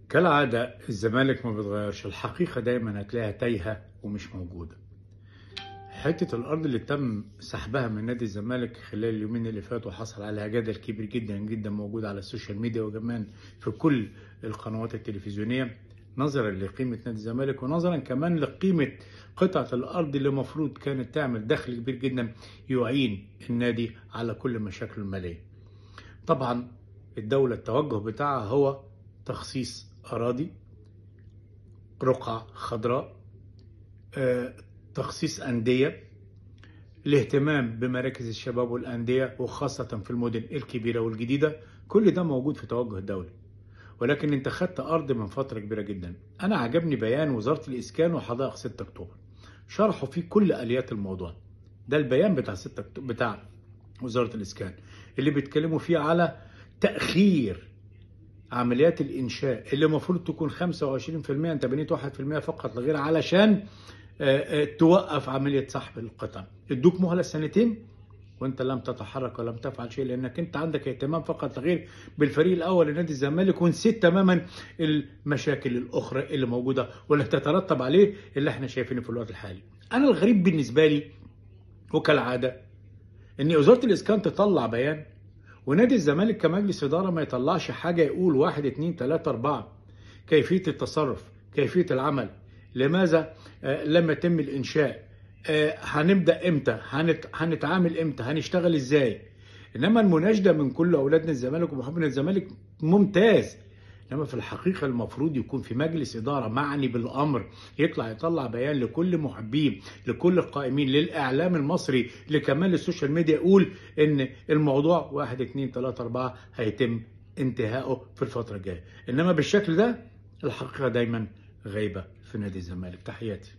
كالعادة الزمالك ما بيتغيرش، الحقيقة دايما هتلاقيها تايهة ومش موجودة. حتة الأرض اللي تم سحبها من نادي الزمالك خلال اليومين اللي فاتوا حصل عليها جدل كبير جدا جدا موجود على السوشيال ميديا وكمان في كل القنوات التلفزيونية، نظرا لقيمة نادي الزمالك ونظرا كمان لقيمة قطعة الأرض اللي المفروض كانت تعمل دخل كبير جدا يعين النادي على كل مشاكله المالية. طبعا الدولة التوجه بتاعها هو تخصيص أراضي، رقعة خضراء، تخصيص أندية، الاهتمام بمراكز الشباب والأندية وخاصة في المدن الكبيرة والجديدة. كل ده موجود في توجه الدولة، ولكن انت خدت أرض من فترة كبيرة جدا. أنا عجبني بيان وزارة الإسكان وحدائق 6 أكتوبر، شرحوا فيه كل آليات الموضوع. ده البيان بتاع 6 أكتوبر بتاع وزارة الإسكان اللي بيتكلموا فيه على تأخير عمليات الإنشاء اللي المفروض تكون 25%، أنت بنيت 1% فقط لغير علشان توقف عملية سحب القطع. ادوك مهلة 2 وانت لم تتحرك ولم تفعل شيء، لانك انت عندك اهتمام فقط لغير بالفريق الاول لنادي الزمالك، ونسيت تماما المشاكل الاخرى اللي موجوده واللي تترتب عليه اللي احنا شايفينه في الوقت الحالي. انا الغريب بالنسبه لي وكالعاده ان وزاره الاسكان تطلع بيان ونادي الزمالك كمجلس اداره ما يطلعش حاجه يقول 1 2 3 4 كيفيه التصرف، كيفيه العمل، لماذا لم يتم الانشاء، هنبدا امتى، هنتعامل امتى، هنشتغل ازاي. انما المناشده من كل اولادنا الزمالك ومحبين الزمالك ممتاز، انما في الحقيقه المفروض يكون في مجلس اداره معني بالامر يطلع بيان لكل محبين، لكل القائمين، للاعلام المصري، لكمال السوشيال ميديا، يقول ان الموضوع 1 2 3 4 هيتم انتهائه في الفتره الجايه. انما بالشكل ده الحقيقه دايما غايبه في نادي الزمالك. تحياتي.